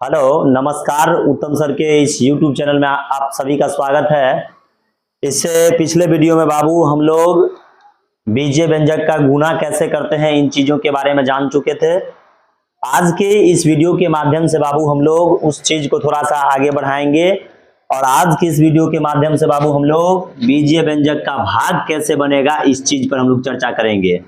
Hello नमस्कार। उत्तम sir के इस YouTube चैनल में आप सभी का स्वागत है। इससे पिछले वीडियो में बाबू हम लोग बीजीय व्यंजक का गुणा कैसे करते हैं इन चीजों के बारे में जान चुके थे। आज के इस वीडियो के माध्यम से बाबू हम लोग उस चीज को थोड़ा सा आगे बढ़ाएंगे और आज की इस वीडियो के माध्यम से बाबू हम लोग बीजीय व्यंजक का भाग कैसे बनेगा इस चीज पर हम लोग चर्चा करेंगे,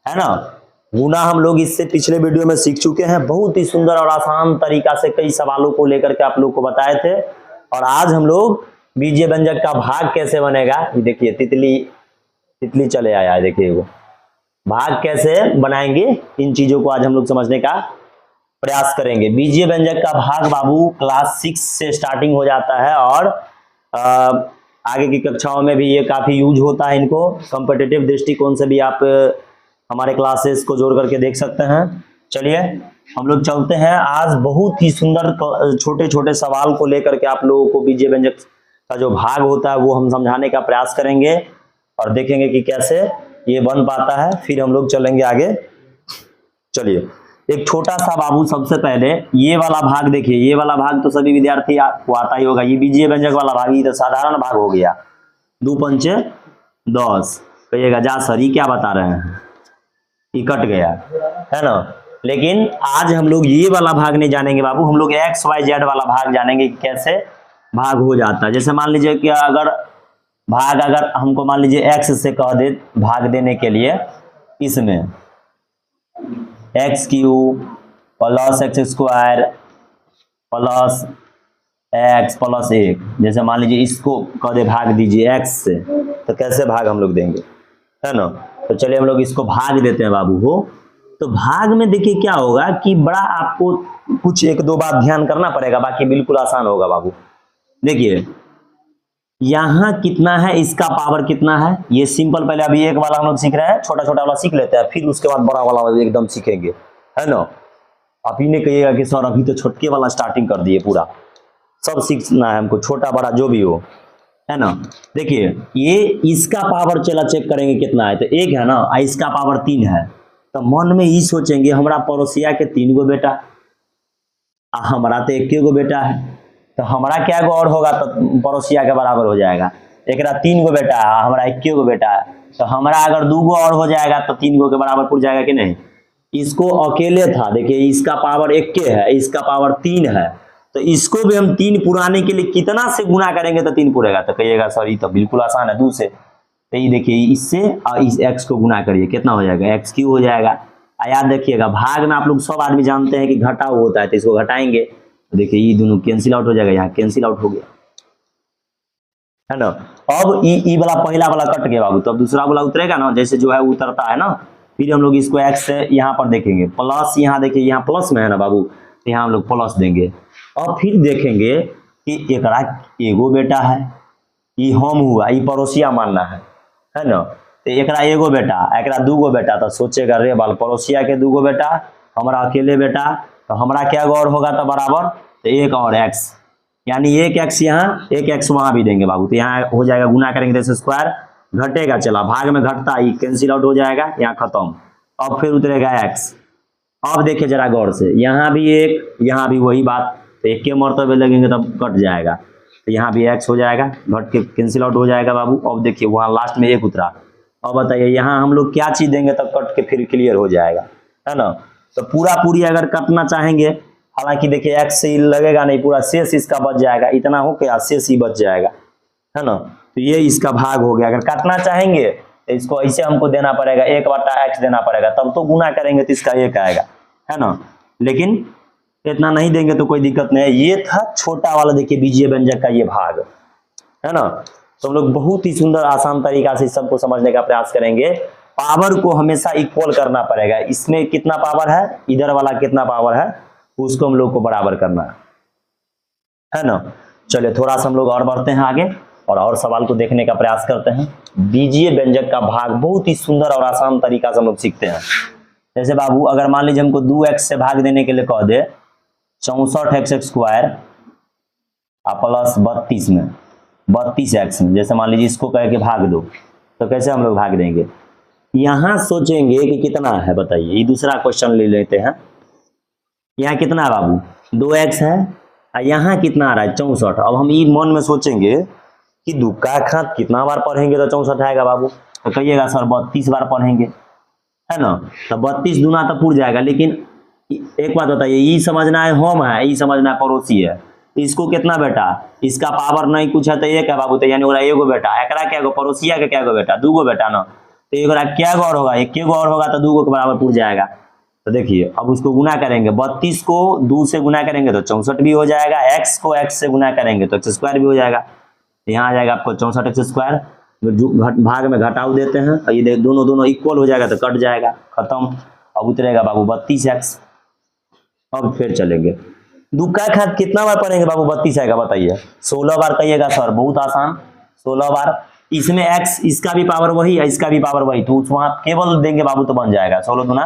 है ना। गुना हम लोग इससे पिछले वीडियो में सीख चुके हैं, बहुत ही सुंदर और आसान तरीका से कई सवालों को लेकर के आप लोग को बताए थे। और आज हम लोग बीजीय व्यंजक का भाग कैसे बनेगा, ये देखिए तितली चले आया है, देखिए वो भाग कैसे बनाएंगे इन चीजों को आज हम लोग समझने का प्रयास करेंगे। बीजीय व्यंजक का भाग बाबू क्लास 6 से स्टार्टिंग हो जाता है और आगे की कक्षाओं में भी ये काफी यूज होता है। इनको कॉम्पिटिटिव दृष्टिकोण से भी आप हमारे क्लासेस को जोड़ करके देख सकते हैं। चलिए हम लोग चलते हैं। आज बहुत ही सुंदर छोटे छोटे सवाल को लेकर के आप लोगों को बीजीय व्यंजक का जो भाग होता है वो हम समझाने का प्रयास करेंगे और देखेंगे कि कैसे ये बन पाता है, फिर हम लोग चलेंगे आगे। चलिए एक छोटा सा बाबू, सबसे पहले ये वाला भाग देखिए। ये वाला भाग तो सभी विद्यार्थी को आता ही होगा। ये बीजीय व्यंजक वाला भाग, ये तो साधारण भाग हो गया। 2 पंचे 10 कहिएगा जा सर ये क्या बता रहे हैं, ये कट गया, है ना। लेकिन आज हम लोग ये वाला भाग नहीं जानेंगे बाबू, हम लोग एक्स वाई जेड वाला भाग जानेंगे कि कैसे भाग हो जाता है। जैसे मान लीजिए कि अगर हमको मान लीजिए एक्स से कह दे भाग देने के लिए, इसमें x cube plus x square plus x plus 1, जैसे मान लीजिए इसको कह दे भाग दीजिए एक्स से, तो कैसे भाग हम लोग देंगे, है ना। तो चलिए हम लोग इसको भाग देते हैं बाबू हो। तो भाग में देखिए क्या होगा कि बड़ा आपको कुछ 1-2 बात ध्यान करना पड़ेगा, बाकी बिल्कुल आसान होगा बाबू। देखिए यहां कितना है, इसका पावर कितना है, ये सिंपल। पहले अभी एक वाला हम लोग सीख रहे हैं, छोटा छोटा वाला सीख लेते हैं, फिर उसके बाद बड़ा वाला एकदम सीखेंगे, है ना। आप ही नहीं कहिएगा कि सर अभी तो छोटके वाला स्टार्टिंग कर दिए, पूरा सब सीखना है हमको, छोटा बड़ा जो भी हो, है ना। देखिए ये इसका पावर चला चेक करेंगे कितना है, तो 1 है ना, इसका पावर 3 है। तो मन में ये सोचेंगे हमारा पड़ोसिया के 3 गो बेटा, हमारा तो 1 गो बेटा है, तो हमारा क्या गो और होगा, तो पड़ोसिया के बराबर हो जाएगा। एक 3 गो बेटा है, हमारा 1 गो बेटा है, तो हमारा अगर 2 गो और हो जाएगा तो 3 गो के बराबर पूछ जाएगा कि नहीं। इसको अकेले था, देखिए इसका पावर 1 है, इसका पावर 3 है, तो इसको भी हम 3 पुराने के लिए कितना से गुना करेंगे तो 3 पुरेगा। तो कहिएगा सर ये तो बिल्कुल आसान है, 2 से। तो ये देखिए इससे और इस x को गुना करिए, कितना हो जाएगा, x क्यूब हो जाएगा। याद देखिएगा भाग में आप लोग सब आदमी जानते हैं कि घटाव होता है, तो इसको घटाएंगे तो देखिए ये दोनों कैंसिल आउट हो जाएगा, यहाँ कैंसिल आउट हो गया, है ना। अब ई वाला पहला वाला कट गया बाबू, तो अब दूसरा वाला उतरेगा ना, जैसे जो है उतरता है ना। फिर हम लोग इसको x से यहाँ पर देखेंगे प्लस, यहाँ देखिए यहाँ प्लस में है ना बाबू, तो यहाँ हम लोग प्लस देंगे। और फिर देखेंगे कि एकरा 1 गो बेटा है, ये हम हुआ, ये पड़ोसिया मानना है ना। तो एकरा 1 गो बेटा, एकरा 2 गो बेटा, तो सोचेगा रे बाल पड़ोसिया के 2 गो बेटा, हमारा अकेले बेटा, तो हमारा क्या गौर होगा, तो बराबर तो 1 और x, यानी 1 x यहाँ 1 x वहां भी देंगे बाबू। तो यहाँ हो जाएगा, गुना करेंगे तो स्क्वायर घटेगा, चला भाग में घटता, ये कैंसिल आउट हो जाएगा, यहाँ खत्म। अब फिर उतरेगा x। अब देखिए जरा गौर से, यहाँ भी 1, यहाँ भी वही बात, तो 1 के मर्तबे लगेंगे तब कट जाएगा, तो यहाँ भी x हो जाएगा, घट के कैंसिल आउट हो जाएगा बाबू। अब देखिए वहाँ लास्ट में 1 उतरा। अब बताइए यहाँ हम लोग क्या चीज देंगे तब कट के फिर क्लियर हो जाएगा, है ना। तो पूरी अगर कटना चाहेंगे, हालांकि देखिए x से लगेगा नहीं, पूरा शेष इसका बच जाएगा, इतना हो गया शेष ही बच जाएगा, है ना। तो ये इसका भाग हो गया। अगर काटना चाहेंगे तो इसको ऐसे हमको देना पड़ेगा, 1/x देना पड़ेगा, तब तो गुना करेंगे तो इसका 1 आएगा, है ना। लेकिन इतना नहीं देंगे तो कोई दिक्कत नहीं है। ये था छोटा वाला, देखिए बीजीय व्यंजक का ये भाग, है ना। तो हम लोग बहुत ही सुंदर आसान तरीका से सबको समझने का प्रयास करेंगे। पावर को हमेशा इक्वल करना पड़ेगा, इसमें कितना पावर है, इधर वाला कितना पावर है, उसको हम लोग को बराबर करना है ना। चलिए थोड़ा सा हम लोग और बढ़ते हैं आगे और सवाल को देखने का प्रयास करते हैं। बीजीय व्यंजक का भाग बहुत ही सुंदर और आसान तरीका से हम लोग सीखते हैं। जैसे बाबू अगर मान लीजिए हमको 2x से भाग देने के लिए कह दे 64x स्क्वायर प्लस 32 में 32x में, जैसे मान लीजिए इसको कह के भाग दो, तो कैसे हम लोग भाग देंगे। यहां सोचेंगे कि कितना है, बताइए, ये दूसरा क्वेश्चन ले लेते हैं। यहाँ कितना है बाबू 2x है, और यहाँ कितना आ रहा है 64। अब हम ये मन में सोचेंगे कि दू का खात कितना बार पढ़ेंगे तो 64 आएगा बाबू, तो कहिएगा सर 32 बार पढ़ेंगे, है ना। तो 32 दूना तो पूर जाएगा। लेकिन एक बात बताइए, ये समझना है होम है, ये समझना है पड़ोसी है, इसको कितना बेटा, इसका पावर नहीं कुछ है तो एक है बाबू, तो यानी ओरा एगो बेटा, एकरा क्या गो पड़ोसिया के क्या गो बेटा, दूगो बेटा ना, तो एगोरा क्या गो और होगा, एक गो और होगा तो दूगो के बराबर पूर जाएगा। तो देखिए अब उसको गुना करेंगे, 32 को 2 से गुना करेंगे तो 64 भी हो जाएगा, x को x से गुना करेंगे तो x स्क्वायर भी हो जाएगा। यहाँ आ जाएगा आपको 64x स्क्वायर, भाग में घटाव देते हैं और ये दोनों इक्वल हो जाएगा तो कट जाएगा, खत्म। अब उतरेगा बाबू 32x। अब फिर चलेंगे, दू का खात कितना बार पढ़ेंगे बाबू 32 आएगा बताइए, 16 बार कहिएगा सर, बहुत आसान 16 बार। इसमें x इसका भी पावर वही है, इसका भी पावर वही, तो वहां केवल देंगे बाबू तो बन जाएगा 16 दूना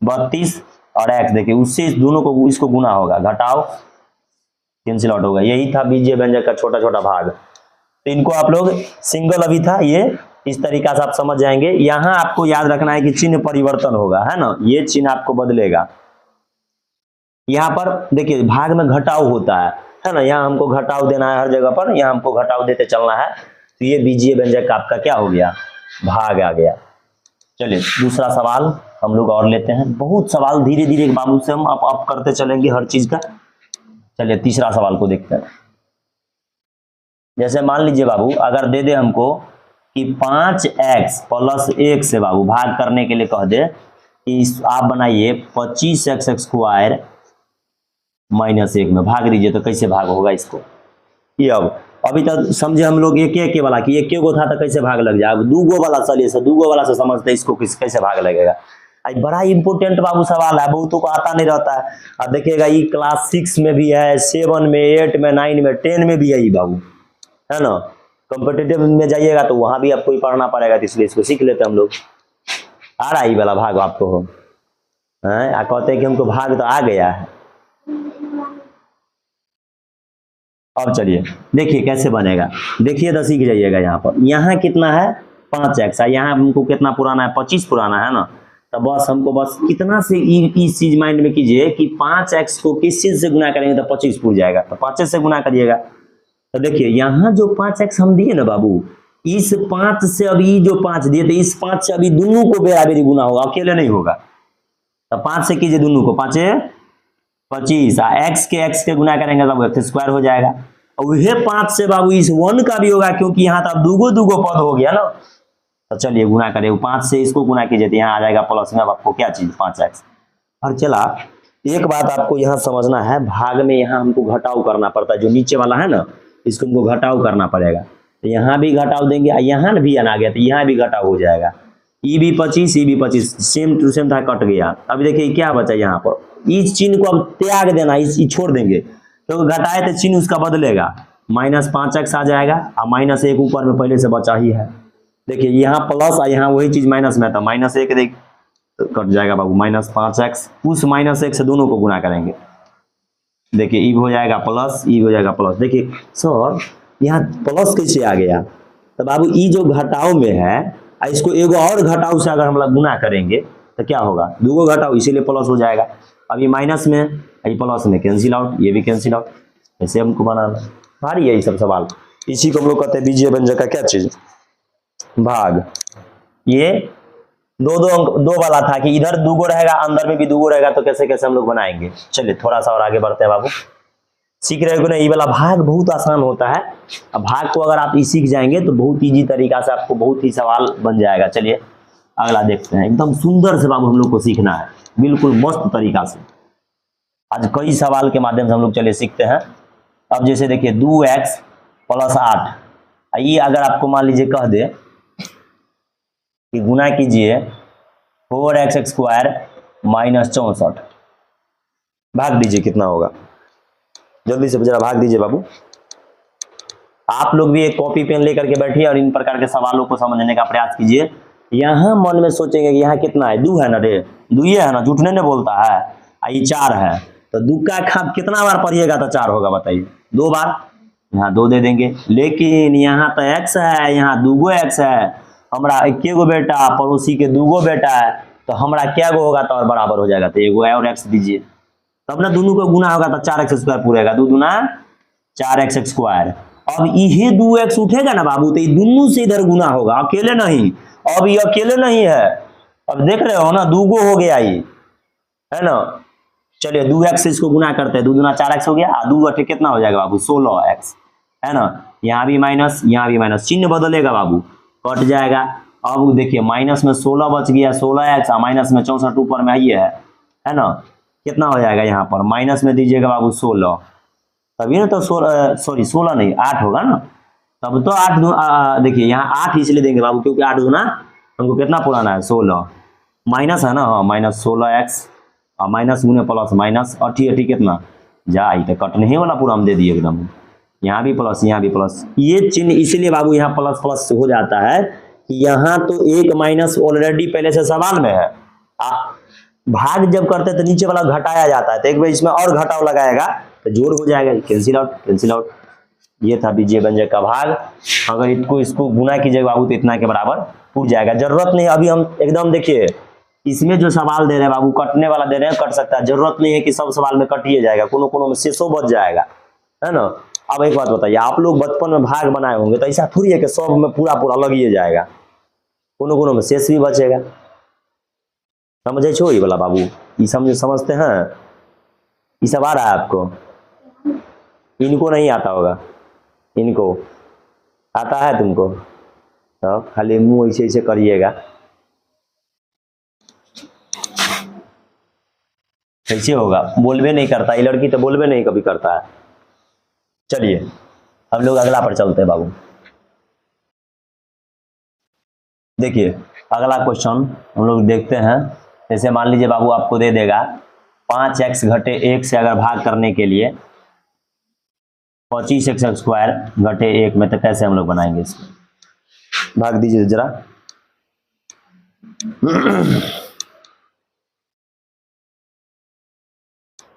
32 और x देखिए उससे इस दोनों को इसको गुना होगा, घटाओ कैंसिल आउट होगा। यही था बीजीय व्यंजक का छोटा छोटा भाग। तो इनको आप लोग सिंगल अभी था ये, इस तरीका से आप समझ जाएंगे। यहाँ आपको याद रखना है कि चिन्ह परिवर्तन होगा, है ना, ये चिन्ह आपको बदलेगा। यहाँ पर देखिए भाग में घटाव होता है ना, यहाँ हमको घटाव देना है हर जगह पर, यहाँ हमको घटाव देते चलना है। तो ये बीजीय व्यंजक का आपका क्या हो गया, भाग आ गया। चलिए दूसरा सवाल हम लोग और लेते हैं, बहुत सवाल धीरे धीरे बाबू से हम अप करते चलेंगे हर चीज का। चलिए तीसरा सवाल को देखते हैं। जैसे मान लीजिए बाबू अगर दे दे हमको कि 5x प्लस 1 से बाबू भाग करने के लिए कह दे कि आप बनाइए 25x स्क्वायर माइनस 1 में भाग दीजिए, तो कैसे भाग होगा इसको। ये अब अभी तक समझे हम लोग एक वाला कि एक गो था तो कैसे भाग लग जाए, अब दूगो वाला चलिए से दूगो वाला से समझते इसको कैसे भाग लगेगा। आज बड़ा इंपोर्टेंट बाबू सवाल है, बहुतों को आता नहीं रहता है। अब देखिएगा ये क्लास 6 में भी है, 7 में 8 में 9 में 10 में भी है ये बाबू, है ना। कॉम्पिटिटिव में जाइएगा तो वहां भी आपको ही पढ़ना पड़ेगा, तो इसलिए इसको सीख लेते हम लोग। आ रहा है वाला भाग आपको हो, कहते हैं कि हमको भाग तो आ गया है। अब चलिए देखिए कैसे बनेगा, देखिए तो सीख जाइएगा। यहाँ पर यहाँ कितना है 5x, यहाँ हमको कितना पुराना है 25 पुराना है ना, तो बस हमको बस कितना से इस चीज माइंड में कीजिए कि 5x को किस चीज से गुना करेंगे तो 25 पूछ जाएगा, तो 5 से गुना करिएगा। तो देखिए यहाँ जो 5x हम दिए ना बाबू, इस 5 से अभी जो 5 दिए, तो इस 5 से अभी दोनों को बराबरी गुना होगा, अकेले नहीं होगा। तो 5 से कीजिए दोनों को, 5 25, x के गुना करेंगे तब x स्क्वायर हो जाएगा। और वह 5 से बाबू इस 1 का भी होगा, क्योंकि यहाँ तो अब दूगो पद हो गया ना। तो चलिए गुना करें, 5 से इसको गुना कीजिए तो यहाँ आ जाएगा प्लस में आपको क्या चीज 5x। और चला एक बात आपको यहाँ समझना है, भाग में यहाँ हमको घटाव करना पड़ता है, जो नीचे वाला है ना इसको हमको घटाव करना पड़ेगा। तो यहाँ भी घटाव देंगे, यहाँ भी आ गया तो यहाँ भी घटाव हो जाएगा। ई भी 25 सेम टू सेम था, कट गया। अभी देखिए क्या बचा यहाँ पर, इस चिन्ह को अब त्याग देना, इस छोड़ देंगे, तो घटाए तो चिन्ह उसका बदलेगा, -5x आ जाएगा और -1 ऊपर में पहले से बचा ही है। देखिए यहाँ प्लस और यहाँ वही चीज माइनस में था, -1 देख तो कट जाएगा बाबू, -5x उस -1 से दोनों को गुना करेंगे। देखिए ई हो जाएगा प्लस, ई हो जाएगा प्लस। देखिए सर यहाँ प्लस कैसे आ गया, तो बाबू ई जो घटाव में है इसको एगो और घटाव से अगर हम लोग गुना करेंगे तो क्या होगा, दूगो घटाव, इसीलिए प्लस हो जाएगा। अभी माइनस में ये प्लस में कैंसिल आउट, ये भी कैंसिल आउट। ऐसे हमको बनाना भारी है ये सब सवाल, इसी को हम लोग कहते हैं बीजीय व्यंजक का क्या चीज, भाग। ये दो वाला था कि इधर दूगो रहेगा अंदर में भी दूगो रहेगा, तो कैसे कैसे हम लोग बनाएंगे। चलिए थोड़ा सा और आगे बढ़ते हैं बाबू, सीख रहे हो ना। ये वाला भाग बहुत आसान होता है, अब भाग को अगर आप सीख जाएंगे तो बहुत इजी तरीका से आपको बहुत ही सवाल बन जाएगा। चलिए अगला देखते हैं, एकदम सुंदर से बाबू हम लोग को सीखना है, बिल्कुल मस्त तरीका से। आज कई सवाल के माध्यम से हम लोग चलिए सीखते हैं। अब जैसे देखिए 2x + 8, ये अगर आपको मान लीजिए कह दे कि गुना कीजिए 4x स्क्वायर -64, भाग दीजिए कितना होगा, जल्दी से जरा भाग दीजिए बाबू। आप लोग भी एक कॉपी पेन लेकर के बैठिए और इन प्रकार के सवालों को समझने का प्रयास कीजिए। यहाँ मन में सोचेंगे कि यहाँ कितना है, 2 है ना रे, 2 है ना, झूठने ने बोलता है, ये 4 है, तो 2 का खाप कितना बार पढ़िएगा तो 4 होगा बताइए, 2 बार, यहाँ 2 दे देंगे। लेकिन यहाँ तो x है, यहाँ दूगो x है, हमारा 1 गो बेटा, पड़ोसी के 2 गो बेटा है, तो हमारा क्या गो होगा तो और बराबर हो जाएगा, तो 1 और x दीजिए। तब ना दोनों का गुना होगा तो 4x स्क्वायर पूरेगा, 2 दूना 4x स्क्वायर। अब ये 2x उठेगा ना बाबू तो ये दोनों से इधर गुना होगा, अकेले नहीं। अब ये अकेले नहीं है, अब देख रहे हो ना, 2 गो हो गया ये, है ना। चलिए 2x से इसको गुना करते हैं, 2 दूना 4x हो गया, 2 अठे कितना हो जाएगा बाबू 16x, है ना। यहाँ भी माइनस, यहाँ भी माइनस, चिन्ह बदलेगा बाबू, कट जाएगा। अब देखिए माइनस में 16 बच गया, 16x, माइनस में 64 ऊपर में है ना। कितना हो जाएगा यहाँ पर, माइनस में दीजिएगा बाबू 16, तभी ना तो 16 नहीं 8 होगा ना। तब तो 8 देखिए यहाँ 8 इसलिए देंगे बाबू क्योंकि 8 गुना हमको कितना पुराना है 16, माइनस है ना, हाँ माइनस 16x, माइनस गुने प्लस माइनस, अठी अठी कितना जाए, तो कटने ही वाला पूरा हम दे दिए एकदम, यहाँ भी प्लस यहाँ भी प्लस। ये चिन्ह इसलिए बाबू यहाँ प्लस प्लस हो जाता है कि यहाँ तो एक माइनस ऑलरेडी पहले से सवाल में है, भाग जब करते हैं तो नीचे वाला घटाया जाता है, तो एक बार इसमें और घटाव लगाएगा तो जोड़ हो जाएगा, कैंसिल आउट कैंसिल आउट। ये था बीजीय व्यंजक का भाग। अगर इसको गुना कीजिएगा बाबू तो इतना के बराबर उठ जाएगा। जरूरत नहीं, अभी हम एकदम देखिए इसमें जो सवाल दे रहे हैं बाबू कटने वाला दे रहे हैं, कट सकता है, जरूरत नहीं है कि सब सवाल में कटिए जाएगा, कोनो कोनो में शेषों बच जाएगा, है ना। अब एक बात बताइए, आप लोग बचपन में भाग बनाए होंगे तो ऐसा थोड़ी है कि सब में पूरा पूरा लगिए जाएगा, कोनो कोनो में शेष भी बचेगा, समझे छो ये वाला बाबू, ये समझते हैं, ये सब आ रहा है आपको, इनको नहीं आता होगा, इनको आता है तुमको, तो खाली मुंह ऐसे ऐसे करिएगा, कैसे होगा, बोलबे नहीं करता ये लड़की, तो बोलबे नहीं कभी करता है। चलिए हम लोग अगला पर चलते हैं बाबू। देखिए अगला क्वेश्चन हम लोग देखते हैं। जैसे मान लीजिए बाबू आपको दे देगा 5x घटे 1 से अगर भाग करने के लिए 25x स्क्वायर घटे 1 में, तो कैसे हम लोग बनाएंगे इसको, भाग दीजिए जरा।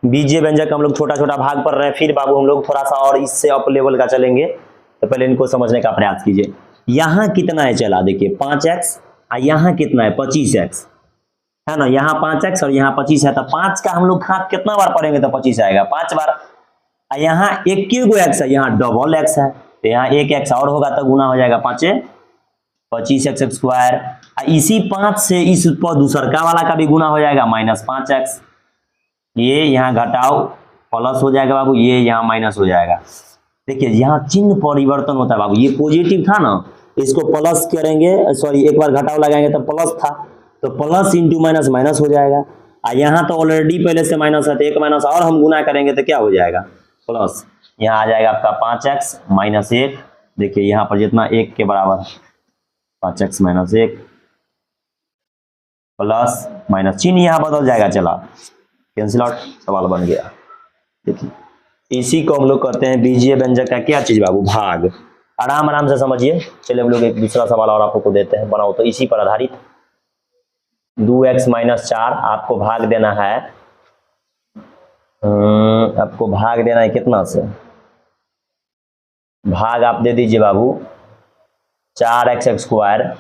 बीजीय व्यंजक हम लोग छोटा छोटा भाग पढ़ रहे हैं, फिर बाबू हम लोग थोड़ा सा और इससे अप लेवल का चलेंगे, तो पहले इनको समझने का प्रयास कीजिए। यहाँ कितना है चला, देखिए 5x और यहाँ कितना है 25x, है ना। यहाँ 5x और यहाँ 25 है, तो 5 का हम लोग हाथ कितना बार पढ़ेंगे तो 25 आएगा, 5 बार। और यहाँ 21 x है, यहाँ डबल x है, तो यहाँ 1x और होगा तो गुना हो जाएगा 5 25x स्क्वायर। इसी 5 से इस पर दूसरका वाला का भी गुना हो जाएगा -5x, ये यहाँ घटाओ प्लस हो जाएगा बाबू, ये यहाँ माइनस हो जाएगा। देखिए यहाँ चिन्ह परिवर्तन होता है बाबू, ये पॉजिटिव था ना, इसको प्लस करेंगे, सॉरी एक बार घटाव लगाएंगे तो प्लस था, तो प्लस इंटू माइनस माइनस हो जाएगा। और यहाँ तो ऑलरेडी पहले से माइनस है, तो एक माइनस और हम गुना करेंगे तो क्या हो जाएगा प्लस, यहाँ आ जाएगा आपका 5x माइनस 1, देखिए यहाँ पर जितना 1 के बराबर 5x माइनस 1 प्लस माइनस, चिन्ह यहाँ बदल जाएगा, चला कैंसिल आउट, सवाल बन गया। देखिए इसी को हम लोग कहते हैं बीजीय व्यंजक का क्या चीज बाबू, भाग। आराम आराम से समझिए। चलिए हम लोग एक दूसरा सवाल और आपको देते हैं, बनाओ तो इसी पर आधारित। 2x माइनस 4 आपको भाग देना है, आपको भाग देना है कितना से, भाग आप दे दीजिए बाबू 4x स्क्वायर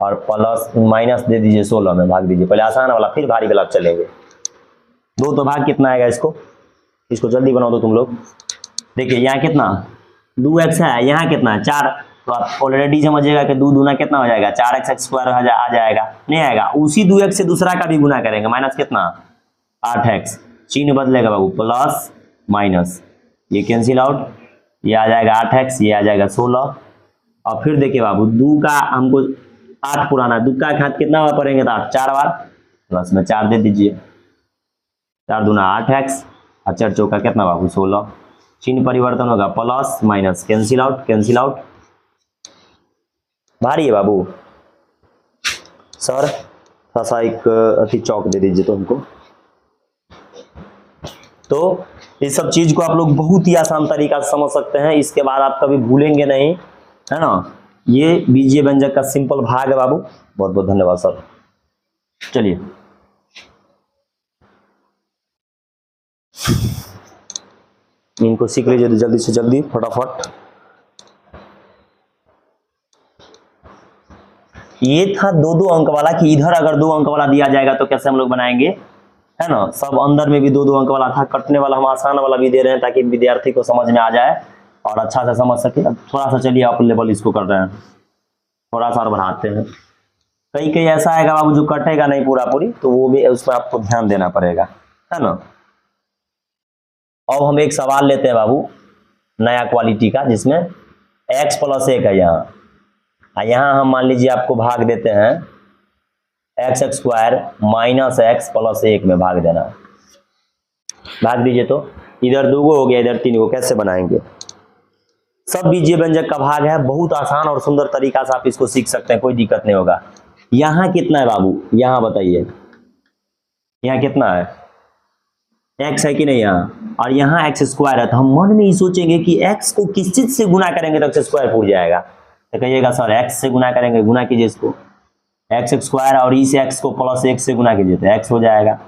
और प्लस माइनस दे दीजिए 16 में, भाग दीजिए, पहले आसान वाला फिर भारी वाला चलेंगे। दो तो भाग कितना आएगा, इसको जल्दी बनाओ तो तुम लोग। देखिए यहाँ कितना 2x है, यहाँ कितना है 4, तो आप ऑलरेडी समझिएगा कि 2 दूना कितना हो जाएगा 4x स्क्वायर आ जाएगा, नहीं आएगा, उसी 2x से दूसरा का भी गुना करेंगे, माइनस कितना 8x, चिन्ह बदलेगा बाबू प्लस माइनस, ये कैंसिल आउट, ये आ जाएगा 8x, ये आ जाएगा 16। और फिर देखिए बाबू 2 का हमको 8 पुराना, 2 का हाथ कितना बार पढ़ेंगे तो 8 4 बार, प्लस में 4 दे दीजिए, 4 दूना 8x और 4 चौका कितना बाबू 16, चिन्ह परिवर्तन होगा plus minus, cancel out cancel out. भारी है बाबू, सर थोड़ा सा एक अति चौक दे दीजिए तो हमको। तो इस सब चीज को आप लोग बहुत ही आसान तरीका से समझ सकते हैं, इसके बाद आप कभी भूलेंगे नहीं, है ना। ये बीजीय व्यंजक का सिंपल भाग है बाबू। बहुत बहुत धन्यवाद सर। चलिए इनको सीख लीजिए जल्दी से जल्दी फटाफट। ये था 2-2 अंक वाला, कि इधर अगर 2 अंक वाला दिया जाएगा तो कैसे हम लोग बनाएंगे, है ना। सब अंदर में भी 2-2 अंक वाला था, कटने वाला हम आसान वाला भी दे रहे हैं ताकि विद्यार्थी को समझ में आ जाए और अच्छा से समझ सके। थोड़ा सा चलिए अप लेवल इसको कर रहे हैं, थोड़ा सा और बढ़ाते हैं। कई कई ऐसा आएगा बाबू जो कटेगा नहीं पूरा पूरी, तो वो भी उसमें आपको ध्यान देना पड़ेगा, है ना। अब हम एक सवाल लेते हैं बाबू नया क्वालिटी का, जिसमें x + 1 है यहाँ। यहाँ हम मान लीजिए आपको भाग देते हैं x² - x + 1 में भाग देना। भाग दीजिए, तो इधर 2 हो गया, इधर 3 को कैसे बनाएंगे। सब बीजीय व्यंजक का भाग है, बहुत आसान और सुंदर तरीका से आप इसको सीख सकते हैं, कोई दिक्कत नहीं होगा। यहाँ कितना है बाबू, यहाँ बताइए, यहाँ कितना है, x है कि नहीं यहाँ, और यहाँ x² है। तो हम मन में ही सोचेंगे कि x को किस चीज से गुना करेंगे तो x² पूछ जाएगा। तो कहिएगा सर x से गुना करेंगे, गुना कीजिए इसको, x² और इस x को +1 से गुना कीजिए तो x हो जाएगा,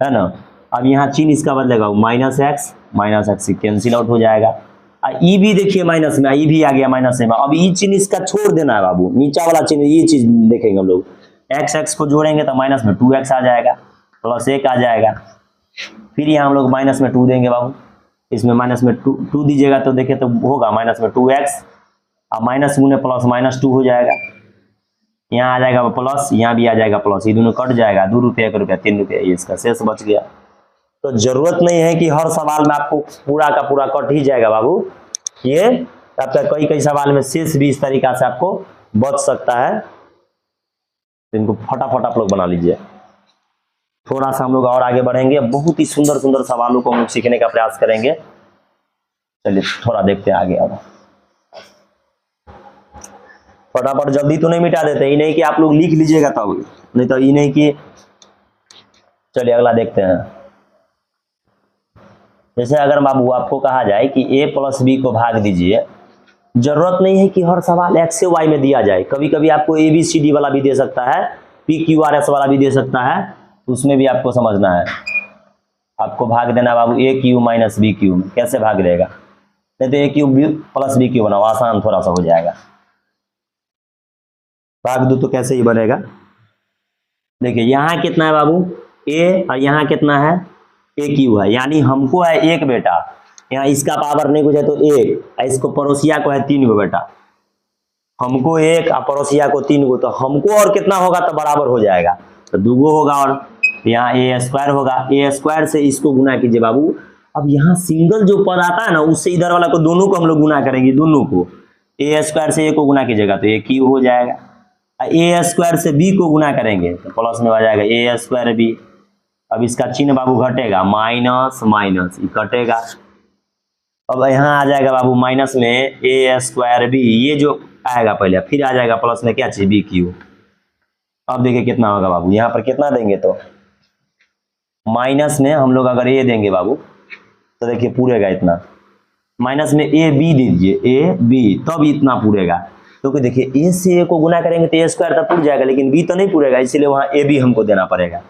है ना। अब यहाँ चिन्ह इसका बदलेगा, -x कैंसिल आउट हो जाएगा। ई भी देखिए माइनस में, ई भी आ गया माइनस में। अब ई चिन्ह इसका छोड़ देना है बाबू, नीचा वाला चिन्ह, ये चीज देखेंगे हम लोग। x को जोड़ेंगे तो माइनस में 2x आ जाएगा, +1 आ जाएगा। फिर यहाँ हम लोग माइनस में 2 देंगे बाबू, इसमें माइनस में 2 दीजिएगा तो देखिए तो होगा माइनस में 2x, अब माइनस गुने प्लस -2 हो जाएगा। यहाँ आ जाएगा प्लस, यहाँ भी आ जाएगा प्लस, ये दोनों कट जाएगा, 2 रुपये 1 रुपया 3 रुपये, ये इसका शेष बच गया। तो जरूरत नहीं है कि हर सवाल में आपको पूरा का पूरा कट ही जाएगा बाबू, ये आपका कई कई सवाल में शेष भी इस तरीका से आपको बच सकता है। तो इनको फटाफट आप लोग बना लीजिए। थोड़ा सा हम लोग और आगे बढ़ेंगे, बहुत ही सुंदर सुंदर सवालों को हम लोग सीखने का प्रयास करेंगे। चलिए थोड़ा देखते हैं आगे। अब फटाफट जल्दी तो नहीं मिटा देते, ये नहीं कि आप लोग लिख लीजिएगा तब, नहीं तो ये नहीं कि। चलिए अगला देखते हैं। जैसे अगर बाबू आपको कहा जाए कि a + b को भाग दीजिए, जरूरत नहीं है कि हर सवाल x से y में दिया जाए। कभी कभी आपको ABCD वाला भी दे सकता है, PQRS वाला भी दे सकता है, उसमें भी आपको समझना है। आपको भाग देना बाबू AQ - BQ में, कैसे भाग देगा, नहीं तो AQ + BQ बनाओ, आसान थोड़ा सा हो जाएगा। भाग दो तो कैसे ही बनेगा, देखिए यहाँ कितना है बाबू a और यहाँ कितना है AQ है, यानी हमको है 1 बेटा, यहाँ इसका पावर नहीं कुछ है तो 1, इसको पड़ोसिया को है 3 गो बेटा, हमको 1 और पड़ोसिया को 3 गो, तो हमको और कितना होगा तो बराबर हो जाएगा, तो 2 गो होगा। और यहाँ a² होगा, a² से इसको गुना कीजिए बाबू। अब यहाँ सिंगल जो पद आता है ना, उससे इधर वाला को दोनों को हम लोग गुना करेंगे, दोनों को। a² से a को गुना कीजिएगा तो AQ हो जाएगा, a² से b को गुना करेंगे तो प्लस में आ जाएगा a² b। अब इसका चिन्ह बाबू घटेगा, माइनस माइनस ये कटेगा। अब यहाँ आ जाएगा बाबू माइनस में a² b, ये जो आएगा पहले, फिर आ जाएगा प्लस में क्या चीज BQ। अब देखिए कितना होगा बाबू, यहाँ पर कितना देंगे तो माइनस में हम लोग अगर a देंगे बाबू तो देखिए पूरेगा इतना, माइनस में AB दीजिए, AB तब इतना पूरेगा। क्योंकि देखिए a से a को गुना करेंगे तो a² तक पूर जाएगा, लेकिन b तो नहीं पूरेगा, इसीलिए वहां AB हमको देना पड़ेगा।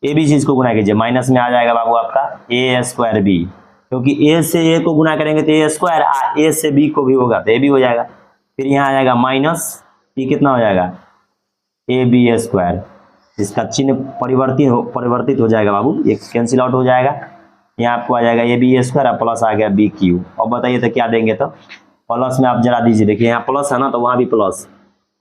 AB चीज को गुना कीजिए, माइनस में आ जाएगा बाबू आपका a² b, क्योंकि a से a को गुना करेंगे तो a², a से b को भी होगा तो AB हो जाएगा। फिर यहाँ आ जाएगा माइनस, ये कितना हो जाएगा AB², इसका चिन्ह परिवर्तित हो जाएगा बाबू, ये कैंसिल आउट हो जाएगा। यहाँ आपको आ जाएगा AB² और प्लस आ गया BQ। अब बताइए तो क्या देंगे, तो प्लस में आप जरा दीजिए, देखिए यहाँ प्लस है ना तो वहां भी प्लस।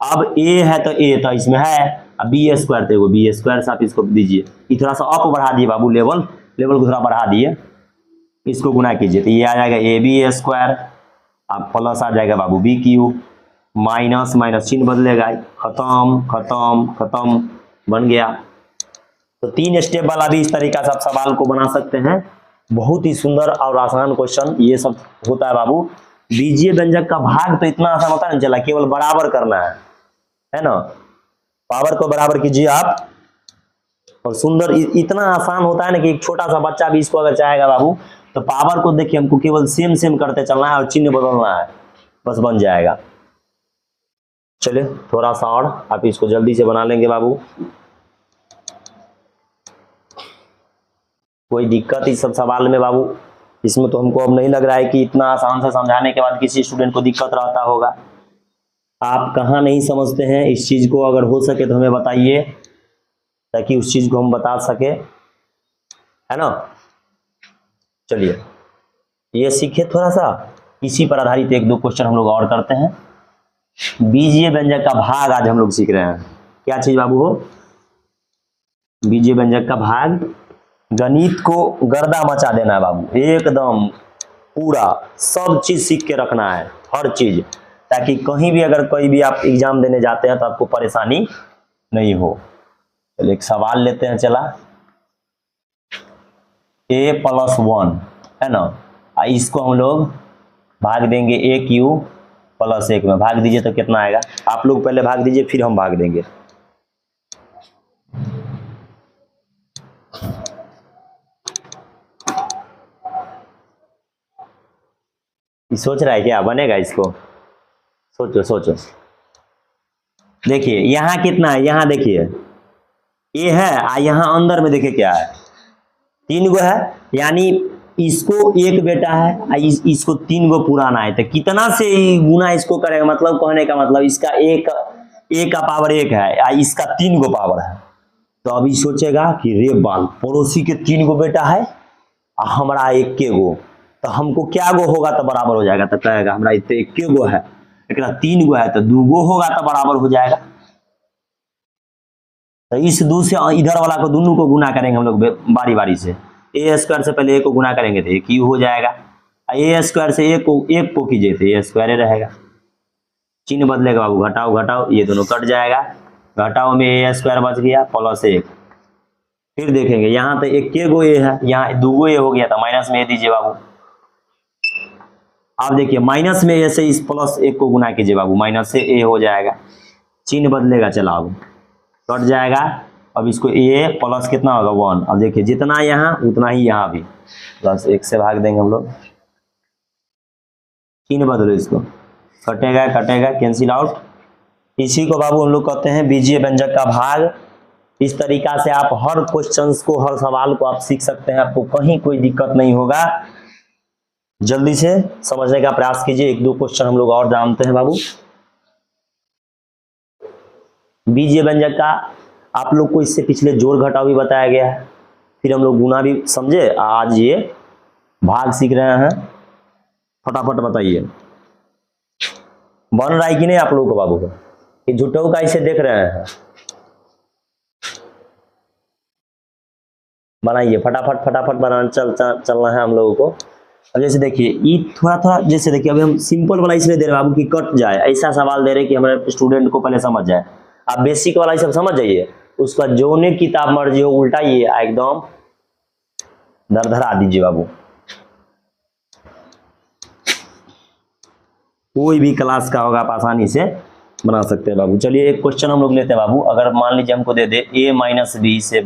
अब a है तो a तो इसमें है, अब B² तो B² से आप इसको दीजिए, ये थोड़ा सा अप बढ़ा दिए बाबू, लेवल को थोड़ा बढ़ा दिए, इसको गुना कीजिए तो ये आ जाएगा AB², अब प्लस आ जाएगा बाबू BQ, माइनस माइनस चिन्ह बदलेगा, खत्म खत्म खत्म, बन गया। तो 3 स्टेप वाला भी इस तरीका से आप सवाल को बना सकते हैं। बहुत ही सुंदर और आसान क्वेश्चन ये सब होता है बाबू। बीजीय व्यंजक का भाग तो इतना आसान होता है ना, चला केवल बराबर करना है ना, पावर को बराबर कीजिए आप, और सुंदर इतना आसान होता है ना कि एक छोटा सा बच्चा भी इसको अगर चाहेगा बाबू तो पावर को देखिए हमको केवल सेम करते चलना है और चिन्ह बदलना है, बस बन जाएगा। चलिए थोड़ा सा और आप इसको जल्दी से बना लेंगे बाबू, कोई दिक्कत इस सब सवाल में बाबू, इसमें तो हमको अब नहीं लग रहा है कि इतना आसान से समझाने के बाद किसी स्टूडेंट को दिक्कत रहता होगा। आप कहाँ नहीं समझते हैं इस चीज को, अगर हो सके तो हमें बताइए। ताकि उस चीज को हम बता सके, है ना। चलिए ये सीखे थोड़ा सा, इसी पर आधारित एक दो क्वेश्चन हम लोग और करते हैं। बीजीय व्यंजक का भाग आज हम लोग सीख रहे हैं। क्या चीज बाबू हो? बीजीय व्यंजक का भाग। गणित को गर्दा मचा देना है बाबू, एकदम पूरा सब चीज सीख के रखना है, हर चीज, ताकि कहीं भी अगर कोई भी आप एग्जाम देने जाते हैं तो आपको परेशानी नहीं हो। चलिए एक सवाल लेते हैं, चला। a+1 है ना, इसको हम लोग भाग देंगे a³ + 1 में। भाग दीजिए तो कितना आएगा? आप लोग पहले भाग दीजिए, फिर हम भाग देंगे। सोच रहा है क्या बनेगा इसको? सोचो सोचो। देखिए यहाँ कितना है, यहाँ देखिए a है, यहाँ अंदर में देखिए क्या है, 3 गो है, यानी इसको एक बेटा है, इसको 3 गो पुराना है, तो कितना से गुना इसको करेगा? मतलब कहने का मतलब इसका एक का पावर 1 है, इसका 3 गो पावर है। तो अभी सोचेगा कि रे बाल, पड़ोसी के 3 गो बेटा है और हमारा 1 गो, तो हमको क्या गो होगा तो बराबर हो जाएगा? तो कहेगा हमारा इतने 1 गो है, एक 3 गो है, तो 2 गो होगा तो बराबर हो जाएगा। तो इस 2 से इधर वाला को दोनों को गुना करेंगे हम लोग बारी बारी से। a² से पहले a को गुना करेंगे तो a³ हो जाएगा, a² से a को कीजिए तो a² रहेगा। चिन्ह बदलेगा बाबू, घटाओ घटाओ, ये दोनों कट जाएगा, घटाओ में a² बच गया +1। फिर देखेंगे यहाँ तो 1 गो a है, यहाँ 2 गो a हो गया, तो माइनस में a दीजिए बाबू। आप देखिए माइनस में a से इस +1 को गुना कीजिए बाबू, माइनस से a हो जाएगा, चिन्ह बदलेगा, चला अब कट जाएगा। अब इसको a प्लस कितना होगा 1। अब देखिए जितना यहाँ उतना ही यहाँ भी, +1 से भाग देंगे हम लोग, चिन्ह बदलो, इसको कटेगा कटेगा, कैंसिल आउट। इसी को बाबू हम लोग कहते हैं बीजीय व्यंजक का भाग। इस तरीका से आप हर क्वेश्चंस को, हर सवाल को आप सीख सकते हैं, आपको कहीं कोई दिक्कत नहीं होगा। जल्दी से समझने का प्रयास कीजिए। 1-2 क्वेश्चन हम लोग और जानते हैं बाबू। बीजीय व्यंजक का आप लोग को इससे पिछले जोड़ घटाव भी बताया गया है, फिर हम लोग गुना भी समझे, आज ये भाग सीख रहे हैं। फटाफट बताइए बन रहा है कि नहीं आप लोगों को बाबू को? कि झूठों का इसे देख रहे हैं? बनाइए फटाफट फटाफट, बनाना चलना है हम लोगों को। अब जैसे देखिए ये थोड़ा थोड़ा, जैसे देखिए अभी हम सिंपल वाला इसलिए दे रहे हैं बाबू कि कट जाए, ऐसा सवाल दे रहे कि हमारे स्टूडेंट को पहले समझ जाए। आप बेसिक वाला ये सब समझ जाइए, उसका जो ने किताब मर्जी हो उल्टाइए, एकदम दरदरा दीजिए बाबू। कोई भी क्लास का होगा आप आसानी से बना सकते हैं बाबू। चलिए एक क्वेश्चन हम लोग लेते हैं बाबू। अगर मान लीजिए हमको दे दे a - b से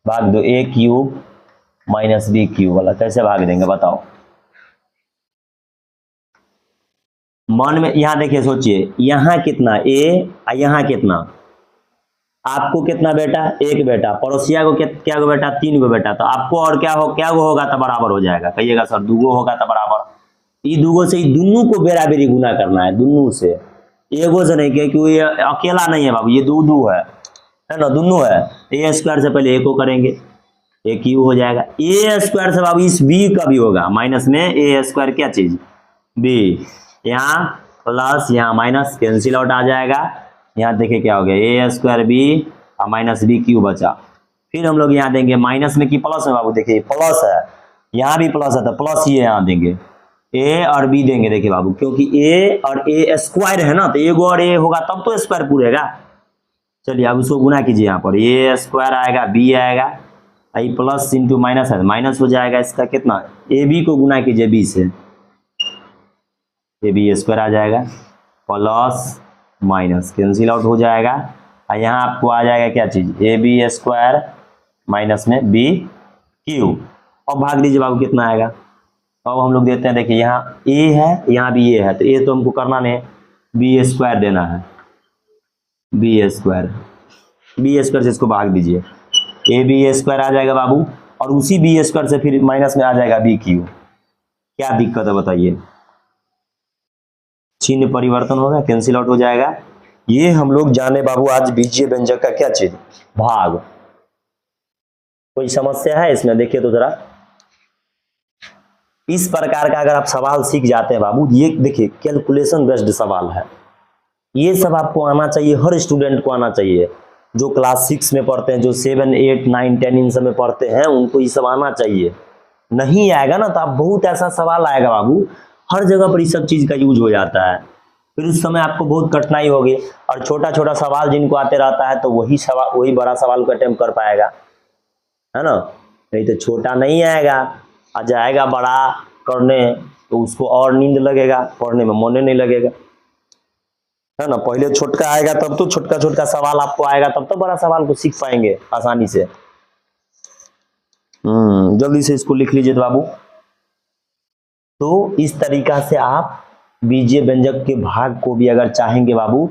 भाग दो a³ - b³ वाला, कैसे भाग देंगे बताओ? मन में यहाँ देखिए, सोचिए यहाँ कितना a और यहाँ कितना, आपको कितना बेटा? 1 बेटा, पड़ोसिया को क्या गो बेटा? 3 गो बेटा, तो आपको और क्या गो होगा तो बराबर हो जाएगा? कहिएगा सर 2 गो होगा तो बराबर। ये 2 गो से ही दोनों को बेराबरी गुना करना है, दोनों से, एगो से नहीं, क्योंकि ये अकेला नहीं है बाबू, ये 2 है ना, दोनों है। a² से पहले a को करेंगे, a³ हो जाएगा। a² से बाबू इस b का भी होगा, माइनस में a² क्या चीज? b, यहाँ प्लस यहाँ माइनस, कैंसिल आउट आ जाएगा। यहाँ देखिए क्या हो गया, a² b और -b³ बचा। फिर हम लोग यहाँ देंगे माइनस में कि प्लस में बाबू? देखिए प्लस है, यहाँ भी प्लस है, तो प्लस ये यहाँ देंगे, a और b देंगे। देखिए बाबू क्योंकि a और a² है ना, तो एगो और a होगा तब तो स्क्वायर पूरेगा। चलिए अब उसको गुना कीजिए, यहाँ पर a² आएगा, b आएगा, आई प्लस इंटू माइनस है, माइनस हो जाएगा। इसका कितना? ab को गुना कीजिए b से, ab² आ जाएगा, प्लस माइनस कैंसिल आउट हो जाएगा, और यहाँ आपको आ जाएगा क्या चीज? ab² माइनस में b³। अब भाग दीजिए बाबू, कितना आएगा? अब हम लोग देते हैं, देखिए यहाँ a है, यहाँ भी a है, तो a तो हमको करना नहीं, b² देना है, b² से इसको भाग दीजिए, ab² आ जाएगा बाबू, और उसी b² से फिर माइनस में आ जाएगा b³। क्या दिक्कत है बताइए? चिन्ह परिवर्तन होगा, कैंसिल आउट हो जाएगा, ये हम लोग जाने बाबू आज बीजीय व्यंजक का क्या चीज, भाग। कोई समस्या है इसमें, देखिए तो जरा। इस प्रकार का अगर आप सवाल सीख जाते हैं बाबू, ये देखिए कैलकुलेशन बेस्ड सवाल है, ये सब आपको आना चाहिए, हर स्टूडेंट को आना चाहिए। जो क्लास 6 में पढ़ते हैं, जो 7, 8, 9, 10 इन सब में पढ़ते हैं, उनको ये सब आना चाहिए। नहीं आएगा ना तो आप बहुत ऐसा सवाल आएगा बाबू, हर जगह पर इस सब चीज का यूज हो जाता है, फिर उस समय आपको बहुत कठिनाई होगी। और छोटा छोटा सवाल जिनको आते रहता है तो वही बड़ा सवाल को अटेम्प्ट कर पाएगा, है ना। नहीं तो छोटा नहीं आएगा, आ जाएगा बड़ा करने तो उसको और नींद लगेगा, पढ़ने में मन नहीं लगेगा, है ना। पहले छोटका आएगा तब तो छोटका छोटका सवाल आपको आएगा, तब तो बड़ा सवाल को सीख पाएंगे आसानी से। जल्दी से इसको लिख लीजिए बाबू। तो इस तरीका से आप बीजीय व्यंजक के भाग को भी अगर चाहेंगे बाबू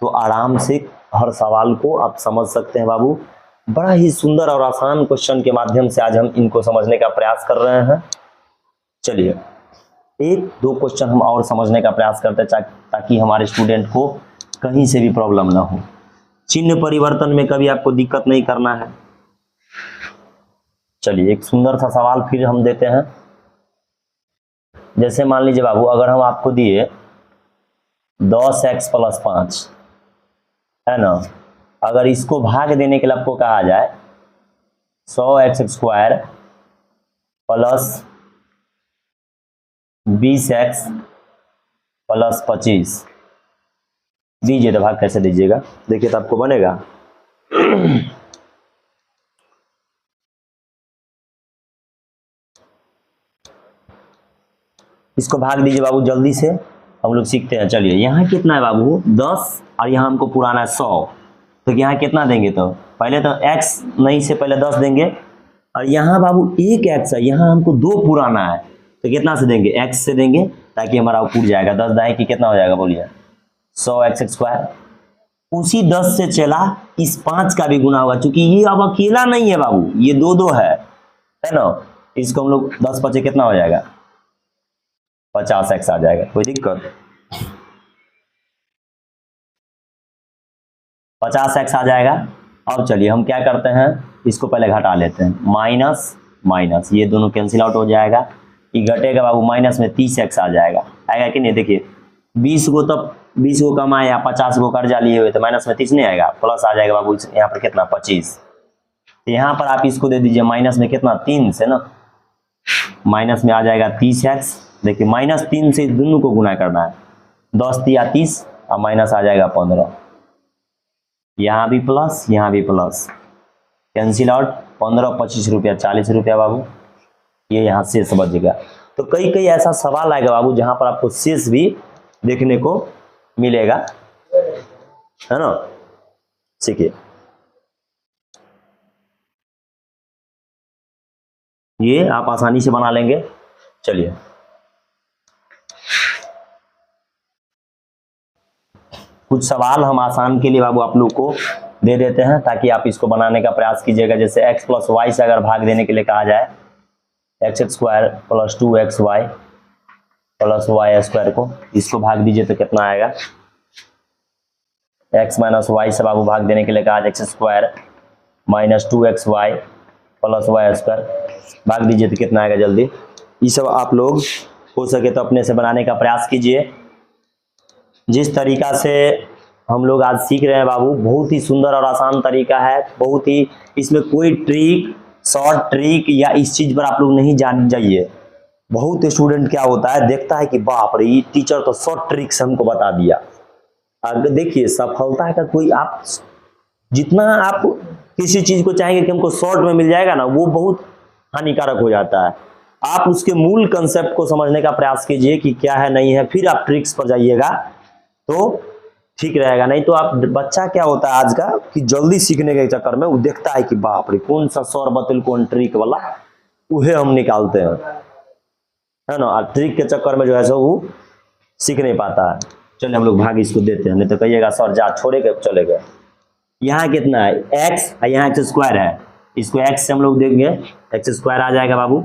तो आराम से हर सवाल को आप समझ सकते हैं बाबू। बड़ा ही सुंदर और आसान क्वेश्चन के माध्यम से आज हम इनको समझने का प्रयास कर रहे हैं। चलिए 1-2 क्वेश्चन हम और समझने का प्रयास करते हैं ताकि हमारे स्टूडेंट को कहीं से भी प्रॉब्लम ना हो। चिन्ह परिवर्तन में कभी आपको दिक्कत नहीं करना है। चलिए एक सुंदर सा सवाल फिर हम देते हैं। जैसे मान लीजिए बाबू, अगर हम आपको दिए 10x + 5, है ना, अगर इसको भाग देने के लिए आपको कहा जाए 100x² + 20x + 25 दीजिए, तो भाग कैसे दीजिएगा, देखिए तो आपको बनेगा। इसको भाग दीजिए बाबू जल्दी से, हम लोग सीखते हैं। चलिए यहाँ कितना है बाबू 10 और यहाँ हमको पुराना है 100, तो यहाँ कितना देंगे, तो पहले तो x नहीं से पहले 10 देंगे, और यहाँ बाबू 1 x है, यहाँ हमको 2 पुराना है, तो कितना से देंगे, x से देंगे ताकि हमारा उड़ जाएगा। 10 दाएं की कितना हो जाएगा बोलिए, 100x²। उसी 10 से चला इस 5 का भी गुना होगा, क्योंकि ये अब अकेला नहीं है बाबू, ये 2-2 है ना। इसको हम लोग 10 × 5 कितना हो जाएगा, 50x आ जाएगा। कोई दिक्कत, 50x आ जाएगा। अब चलिए हम क्या करते हैं, इसको पहले घटा लेते हैं, माइनस माइनस, ये दोनों कैंसिल आउट हो जाएगा। ये घटेगा बाबू, माइनस में 30x आ जाएगा, आएगा कि नहीं। देखिए 20 को तब 20 को कम आया, 50 को कर्जा लिए हुए, तो माइनस में 30 नहीं आएगा, प्लस आ जाएगा बाबू। यहाँ पर कितना 25, तो यहाँ पर आप इसको दे दीजिए माइनस में कितना 3 से ना, माइनस में आ जाएगा 30x। देखिए -3 से दोनों को गुना करना है, 10 × 30 और माइनस आ जाएगा 15। यहाँ भी प्लस, यहाँ भी प्लस, कैंसिल आउट, 15 25 रुपया 40 रुपया बाबू, ये यहाँ शेष बचेगा। तो कई ऐसा सवाल आएगा बाबू जहां पर आपको शेष भी देखने को मिलेगा, है ना। सीखिए, ये आप आसानी से बना लेंगे। चलिए कुछ सवाल हम आसान के लिए बाबू आप लोग को दे देते हैं ताकि आप इसको बनाने का प्रयास कीजिएगा। जैसे x + y से अगर भाग देने के लिए कहा जाए, x² + 2xy + y² को, इसको भाग दीजिए तो कितना आएगा, x - y से बाबू भाग देने के लिए कहा जाए x² - 2xy + y², भाग दीजिए तो कितना आएगा जल्दी। ये सब आप लोग हो सके तो अपने से बनाने का प्रयास कीजिए। जिस तरीका से हम लोग आज सीख रहे हैं बाबू, बहुत ही सुंदर और आसान तरीका है, बहुत ही, इसमें कोई ट्रिक, शॉर्ट ट्रिक या इस चीज पर आप लोग नहीं जान जाइए। बहुत स्टूडेंट क्या होता है, देखता है कि बाप रे ये टीचर तो शॉर्ट ट्रिक से हमको बता दिया। अगर देखिए सफलता का कोई, आप जितना आप किसी चीज को चाहेंगे कि हमको शॉर्ट में मिल जाएगा ना, वो बहुत हानिकारक हो जाता है। आप उसके मूल कंसेप्ट को समझने का प्रयास कीजिए कि क्या है नहीं है, फिर आप ट्रिक्स पर जाइएगा तो ठीक रहेगा। नहीं तो आप, बच्चा क्या होता है आज का कि जल्दी सीखने के चक्कर में वो देखता है कि बाप रे कौन सा सौर बतल कौन ट्रिक वाला, उहे हम निकालते हैं, है ना। ट्रिक के चक्कर में जो है सो वो सीख नहीं पाता है। चलिए हम लोग भाग इसको देते हैं, नहीं तो कहिएगा सर जा छोड़े के चले गए। यहाँ कितना है x, यहाँ x² है, इसको x से हम लोग देंगे, x² आ जाएगा बाबू।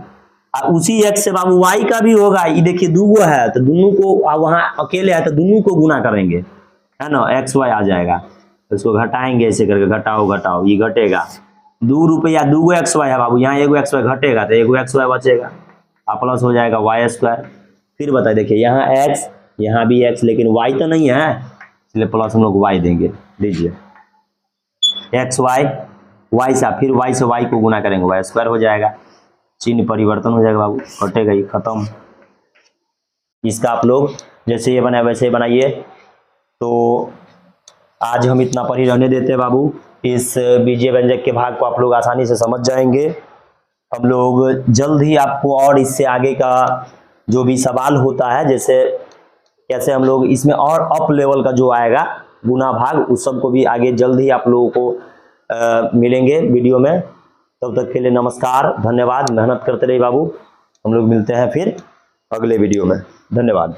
और उसी x से बाबू y का भी होगा, ये देखिए 2 है तो दोनों को, वहां अकेले है तो दोनों को गुना करेंगे, है ना, एक्स वाई आ जाएगा। तो इसको घटाएंगे ऐसे करके, घटाओ घटाओ, ये घटेगा। 2 रुपया 2 एक्स वाई है बाबू, यहाँ 1 एक्स वाई घटेगा तो 1 एक्स वाई बचेगा, और प्लस हो जाएगा वाई स्क्वायर। फिर बताइए, देखिए यहाँ एक्स, यहाँ भी एक्स, लेकिन वाई तो नहीं है, इसलिए प्लस हम लोग वाई देंगे। लीजिए एक्स वाई, वाई से फिर वाई से वाई को गुना करेंगे, वाई स्क्वायर हो जाएगा, चिन्ह परिवर्तन हो जाएगा बाबू, कटेगा, ये खत्म। इसका आप लोग जैसे ये बनाए वैसे ही बनाइए। तो आज हम इतना पर ही रहने देते हैं बाबू। इस बीजीय व्यंजक के भाग को आप लोग आसानी से समझ जाएंगे। हम लोग जल्द ही आपको और इससे आगे का जो भी सवाल होता है, जैसे कैसे हम लोग इसमें और अप लेवल का जो आएगा गुना भाग, उस सब को भी आगे जल्द ही आप लोगों को मिलेंगे वीडियो में। तब तक के लिए नमस्कार, धन्यवाद, मेहनत करते रहिए बाबू। हम लोग मिलते हैं फिर अगले वीडियो में, धन्यवाद।